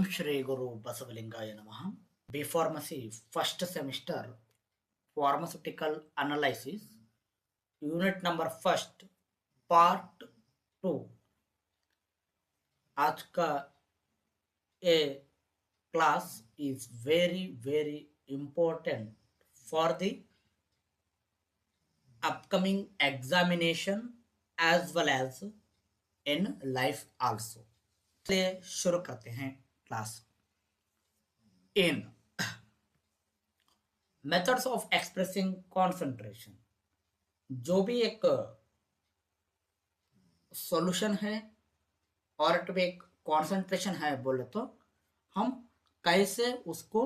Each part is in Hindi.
Shri Guru Basavalinkaya Namaha. B Pharmacy first semester pharmaceutical analysis unit number first part 2. आज का ये class is very important for the upcoming examination as well as in life also. चलिए शुरू करते हैं class. In methods of expressing concentration, जो भी एक सॉल्यूशन है और एक कॉन्सेंट्रेशन है बोले तो हम कैसे उसको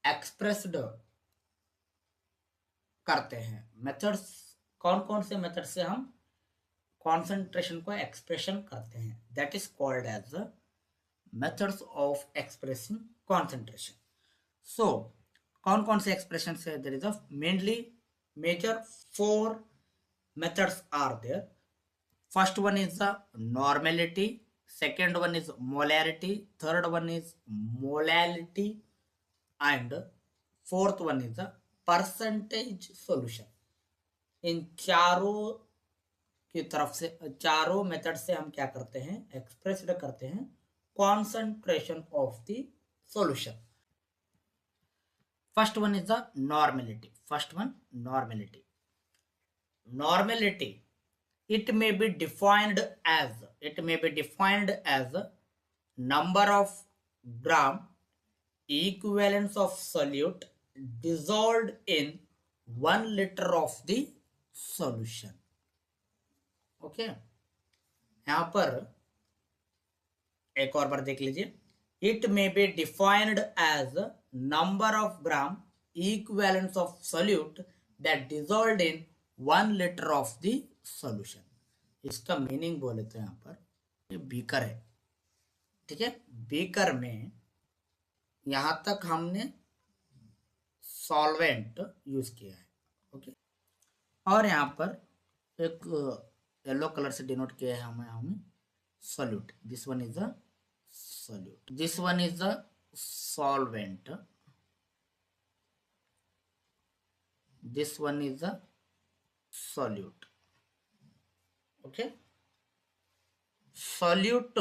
एक्सप्रेस्ड करते हैं. मेथड्स कौन कौन से मेथड से हम कॉन्सेंट्रेशन को एक्सप्रेशन करते हैं, that is called as methods of expressing concentration. So कौन कौन से एक्सप्रेशन है, there is a mainly major 4 methods are there. First one is the normality, second one is molarity, third one is molality and fourth one is the percentage solution. इन चारों की तरफ से, चारों मेथड से हम क्या करते हैं, एक्सप्रेस्ड करते हैं concentration of the solution. First one is the normality. First one normality. Normality it may be defined as number of gram equivalence of solute dissolved in 1 liter of the solution. Okay यहां पर एक और बार देख लीजिए. It may be defined as number of gram equivalence of solute that dissolved in 1 litre of the solution. इसका मीनिंग बोले तो यहां पर ये बीकर है, ठीक है. बीकर में यहां तक हमने सॉल्वेंट यूज किया है, ओके. और यहां पर एक येलो कलर से डिनोट किया है हमें solute. This one is the solute, this one is the solvent, this one is the solute. Okay, solute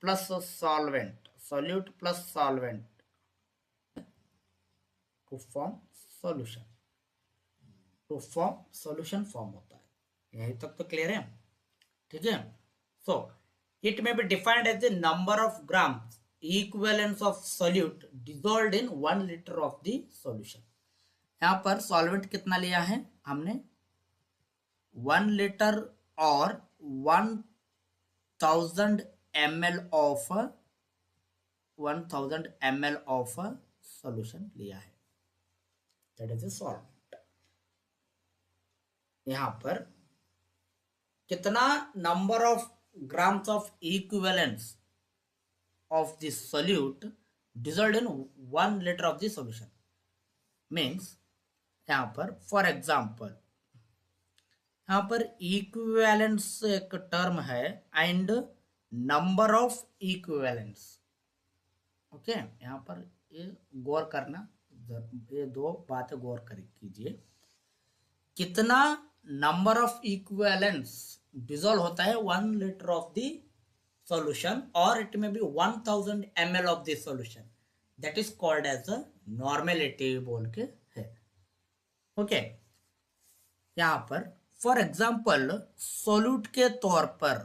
plus solvent, solute plus solvent to form solution, to form solution form होता है. यहीं तक तो क्लियर है, ठीक है. So it may be defined as the number of grams equivalence of solute dissolved in 1 litre of the solution. यहां पर सॉल्वेंट कितना लिया है हमने, 1 लीटर और 1000 ml of 1000 ml of solution लिया है, दैट इज अ सॉल्वेंट. यहां पर कितना number of grams of equivalence of the solute dissolved in 1 litre of the solution means, यहां पर फॉर एग्जांपल यहां पर इक्विवेलेंस एक टर्म है and number of equivalence. Okay, यहां पर ये गौर करना, ये दो बातें गौर कीजिए. कितना नंबर ऑफ इक्विवेलेंस डिसॉल्व होता है 1 लीटर ऑफ द सॉल्यूशन, और it may be 1000 ml of the solution, that is called as a normality बोल के है. ओके, यहां पर फॉर एग्जाम्पल सोल्यूट के तौर पर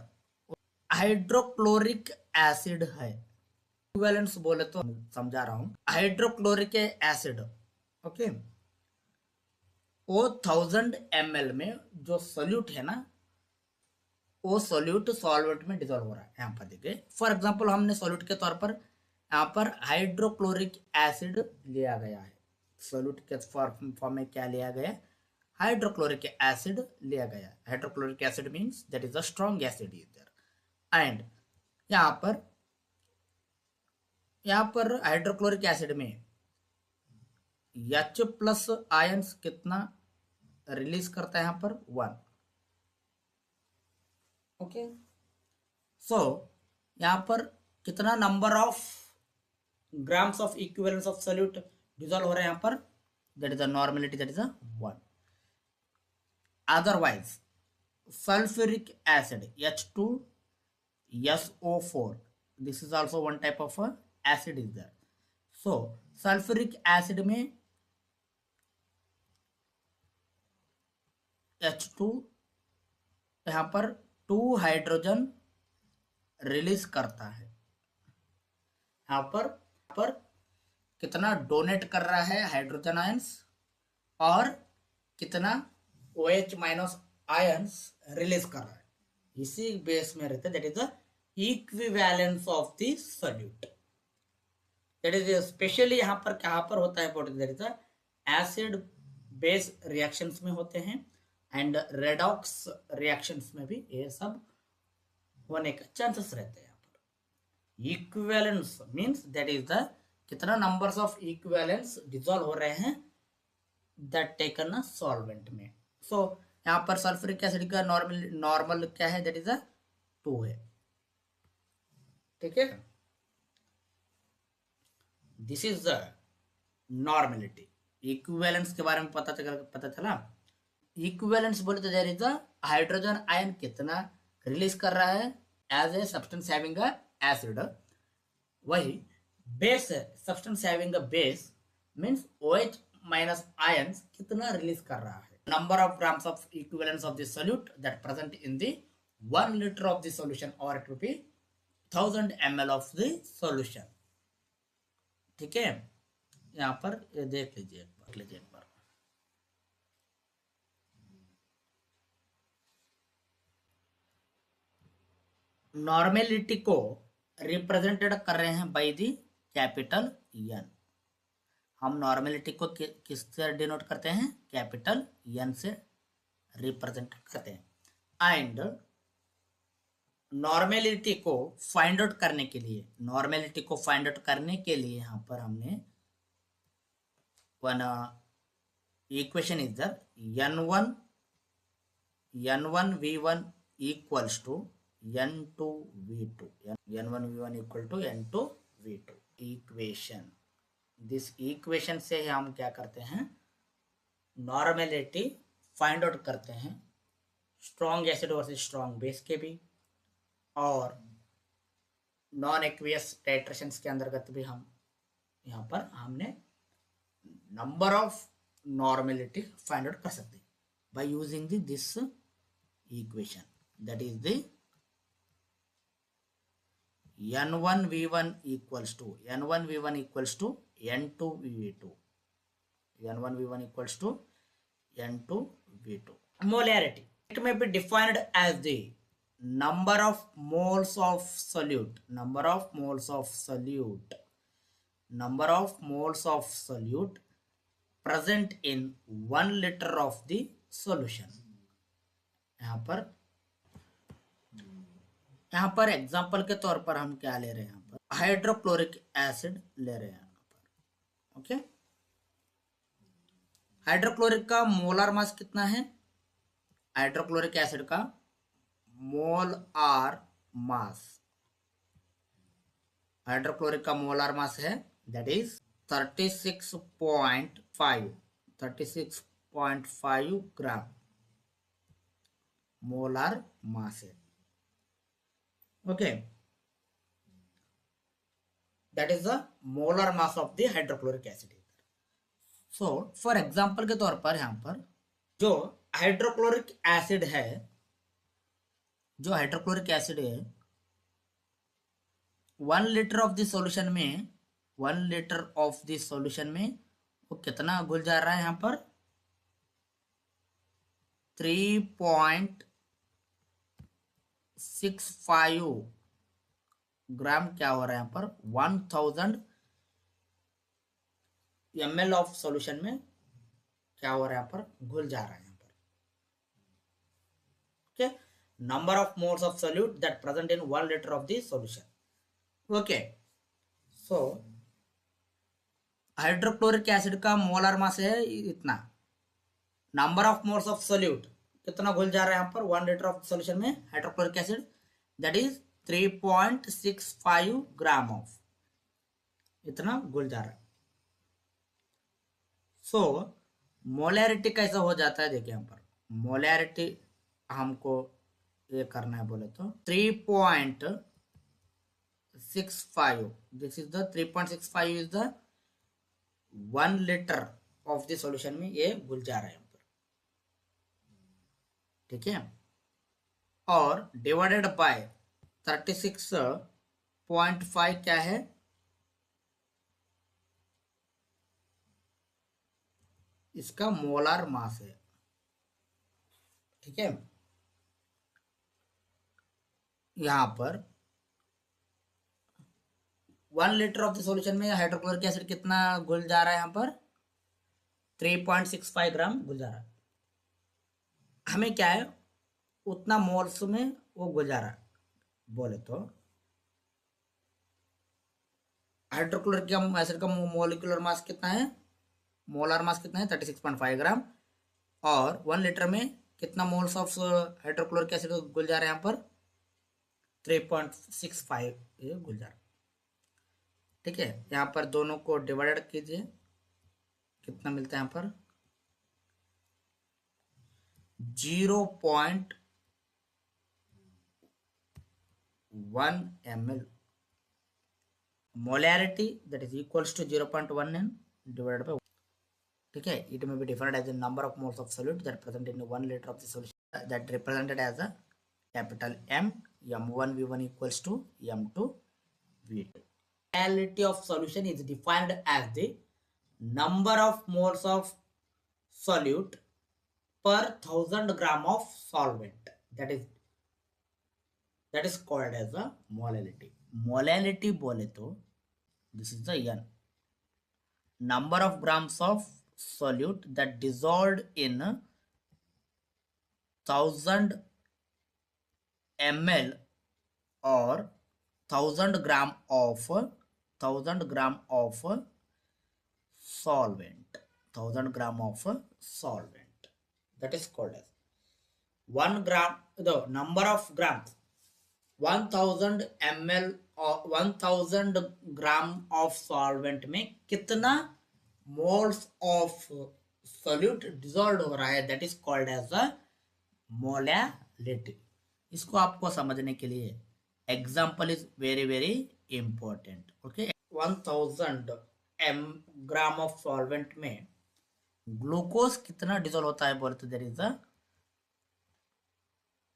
हाइड्रोक्लोरिक एसिड है. इक्विवेलेंस बोले तो समझा रहा हूं, हाइड्रोक्लोरिक एसिड, ओके, वो 1000 ml में जो सोल्यूट है ना, वो सोल्यूट सॉल्वेंट में डिसॉल्व हो रहा है. यहां पर देखिए फॉर एग्जांपल हमने सोल्यूट के तौर पर यहां पर हाइड्रोक्लोरिक एसिड लिया गया है. सोल्यूट के फॉर्म में क्या लिया गया, हाइड्रोक्लोरिक एसिड लिया गया. Hydrochloric acid means that is a strong acid is there. And यहां पर हाइड्रोक्लोरिक एसिड में H प्लस आयंस कितना रिलीज करता है, यहां पर 1. ओके, सो यहां पर कितना number of grams of equivalence of solute dissolve हो रहा है यहाँ पर, that is a normality, that is a 1. Otherwise sulfuric acid H2SO4, this is also one type of a acid is there. So sulfuric acid में H2 यहाँ पर 2 हाइड्रोजन रिलीज करता है. यहाँ पर कितना डोनेट कर रहा है हाइड्रोजन आयंस और कितना OH माइनस आयंस रिलीज कर रहा है, इसी बेस में रहता है. That is the equivalence of the solute. That is specially यहाँ पर कहाँ पर होता है, that is the acid base reactions में होते हैं एंड रेडॉक्स रिएक्शंस में भी ये सब होने का चांसेस रहते हैं. यहाँ पर equivalence means that is the कितना नंबर्स ऑफ इक्विवेलेंस डिसॉल्व हो रहे हैं दैट टेकन अ सॉल्वेंट में. सो यहाँ पर सल्फ्यूरिक एसिड का नॉर्मल क्या है, दैट इज अ 2 है. ठीक है, this is the normality. Equivalence के बारे में पता चला. इक्विवेलेंस बोले तो there is a hydrogen ion कितना रिलीज कर रहा है as a substance having a acid. वही base substance having a base means OH minus ions कितना रिलीज कर रहा है. Number of grams of equivalence of the solute that present in the 1 liter of the solution, or it will be 1000 ml of the solution. ठीक है, यहाँ पर ये देख लीजिए एक बार. नॉर्मेलिटी को रिप्रेजेंटेड कर रहे हैं बाय द कैपिटल N. हम नॉर्मेलिटी को किससे डिनोट करते हैं, कैपिटल N से रिप्रेजेंट करते हैं. एंड नॉर्मेलिटी को फाइंड आउट करने के लिए यहाँ पर हमने one equation is the N1V1 equals to N2V2 N1V1 equal to N2V2 equation. This equation से हम क्या करते हैं, नॉर्मेलिटी फाइंड आउट करते हैं strong acid versus strong base के भी, और नॉन एक्वियस टाइट्रेशंस के अंतर्गत भी हम यहाँ पर हमने number of normality find out कर सकते हैं by using this equation. That is the N1V1 equals to N1V1 equals to N2V2 N1V1 equals to N2V2. Molarity, it may be defined as the number of moles of solute present in 1 liter of the solution. यहाँ पर एग्जाम्पल के तौर पर हम क्या ले रहे हैं, यहाँ पर हाइड्रोक्लोरिक एसिड ले रहे हैं यहाँ पर. ओके, हाइड्रोक्लोरिक का मोलर मास कितना है, हाइड्रोक्लोरिक एसिड का मोलर मास, हाइड्रोक्लोरिक का मोलर मास है that is 36.5 gram molar mass है. Okay, that is the molar mass of the hydrochloric acid. So for example के तौर पर यहाँ पर जो हाइड्रोक्लोरिक एसिड है 1 लीटर ऑफ द सॉल्यूशन में वो कितना घुल जा रहा है, यहाँ पर 3.65 ग्राम क्या हो रहा है यहाँ पर 1000 ml ऑफ सॉल्यूशन में क्या हो रहा है यहाँ पर घुल जा रहा है यहाँ पर. Okay, number of moles of solute that present in 1 litre of the solution. Okay, so hydrochloric acid का मोलर मास है इतना, number of moles of solute कितना घुल जा रहा है यहाँ पर 1 लीटर ऑफ सॉल्यूशन में hydrochloric acid, that is 3.65 gram of इतना घुल जा रहा है। सो मोलैरिटी कैसा हो जाता है, देखिए यहाँ पर मोलैरिटी हमको ये करना है बोले तो 3.65, this is the 3.65 is the 1 litre of the solution में ये घुल जा रहा है यहाँ पर, ठीक है। और डिवाइडेड बाय 36.5 क्या है, इसका मोलार मास है, ठीक है। यहां पर 1 लीटर ऑफ द सॉल्यूशन में हाइड्रोक्लोरिक एसिड कितना घुल जा रहा है, यहाँ पर 3.65 ग्राम घुल जा रहा है। हमें क्या है, उतना मोल्स में वो घुल जा रहा है बोले तो हाइड्रोक्लोरिक एसिड का मोलिकुलर मास कितना है, मोलार मास कितना है 36.5 ग्राम, और 1 लीटर में कितना मोल्स ऑफ हाइड्रोक्लोरिक एसिड घुल जा रहा है, यहाँ पर 3.65 ये घुल जा रहा है, ठीक है। यहाँ पर दोनों को डिवाइड कीजिए, कितना मिलता है यहाँ पर 0.1 ml molarity, that is equals to 0.1 n divided by, ठीक है। It may be defined as the number of moles of solute that present in 1 liter of the solution, that represented as a capital M, M1 V1 equals to M2 V2. Molarity of solution is defined as the number of moles of solute per 1000 gram of solvent, that is called as a molality. Molality बोले तो this is the n, number of grams of solute that dissolved in 1000 ml or 1000 gram of solvent, 1000 gram of solvent, that is called as 1 gram, the number of grams 1000 ml और 1000 ग्राम ऑफ सॉल्वेंट में कितना मोल्स ऑफ सोल्यूट डिसॉल्व हो रहा है, that is called as a molality. इसको आपको समझने के लिए example is very very important, okay. 1000 gram of solvent में ग्लूकोज कितना डिसॉल्व होता है बोले तो there is a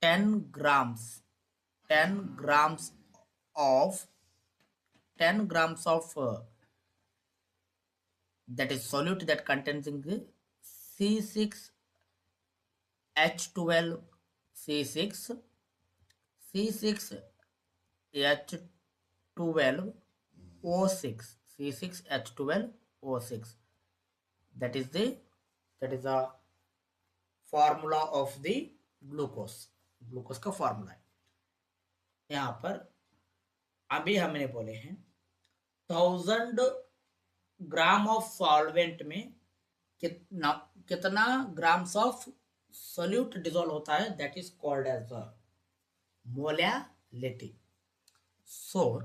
10 grams of that is solute that contains C6H12 C6H12O6 that is the formula of the glucose का फॉर्मूला है। यहाँ पर अभी हमने बोले हैं 1000 ग्राम ऑफ सॉल्वेंट में कितना ग्राम्स ऑफ सोल्यूट डिसॉल्व होता है, that is called as molality. So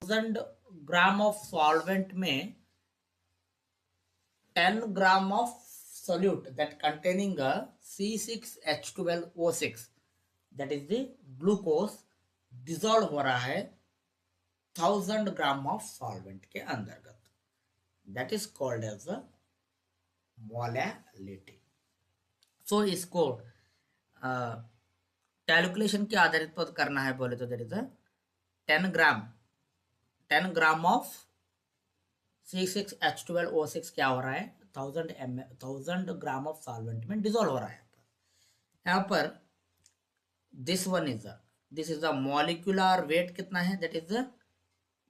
1000 gram of solvent में 10 gram of solute that containing a C6H12O6 that is the glucose dissolve हो रहा है 1000 ग्राम ऑफ सॉल्वेंट के अंतर्गत, that is called as a molality। सो इसको कैलकुलेशन के आधारित पर करना है बोले तो there is 10 gram of C6H12O6 क्या हो रहा है 1000 ग्राम ऑफ सॉल्वेंट में डिसॉल्व हो रहा है। यहाँ पर this is the molecular weight कितना है, दैट इज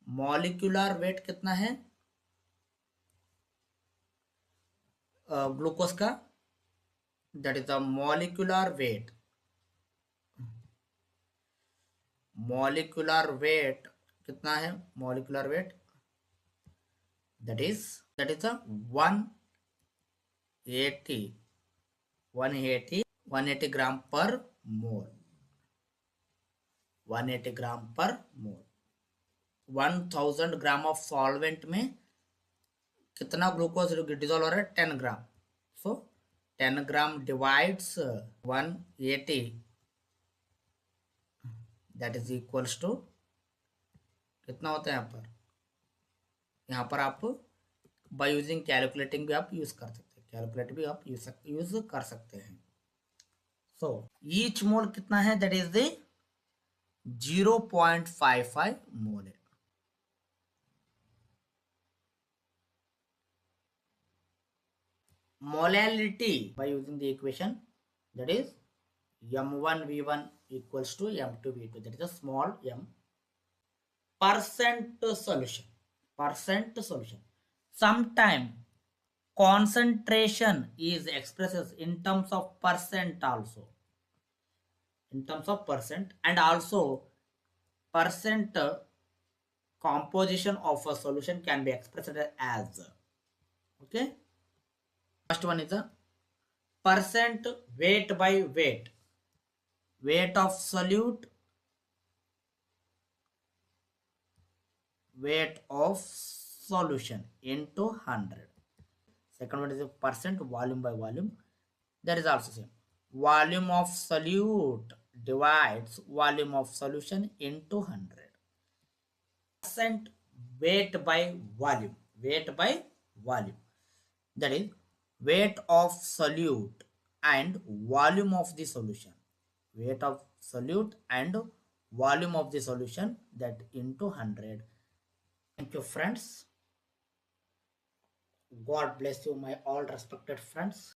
मॉलिक्यूलर वेट कितना है ग्लूकोज का, that is the molecular weight कितना है, molecular weight that is a 180 ग्राम पर मोल, 180 ग्राम पर मोल। 1000 ग्राम ऑफ सॉल्वेंट में कितना ग्लूकोज डिजोल्व हो रहा है? 10 gram. So 10 gram divides 180, that is equals to कितना होता है यहाँ पर? यहाँ पर आप बाय यूजिंग कैलकुलेटिंग भी आप यूज कर सकते हैं, कैलकुलेट भी आप यूज कर सकते हैं. सो ईच मोल कितना है? दैट इज द 0.55 मोल है. Molality by using the equation, that is m1v1 equals to m2v2, that is a small m. Percent solution, percent solution. Sometime concentration is expressed in terms of percent also, in terms of percent, and also percent composition of a solution can be expressed as, okay. First one is a percent weight by weight, weight of solute, weight of solution into 100. Second one is a percent volume by volume, that is also same. Volume of solute divides volume of solution into 100. Percent weight by volume, weight by volume, that is weight of solute and volume of the solution, weight of solute and volume of the solution, that into 100. Thank you, friends. God bless you, my all respected friends.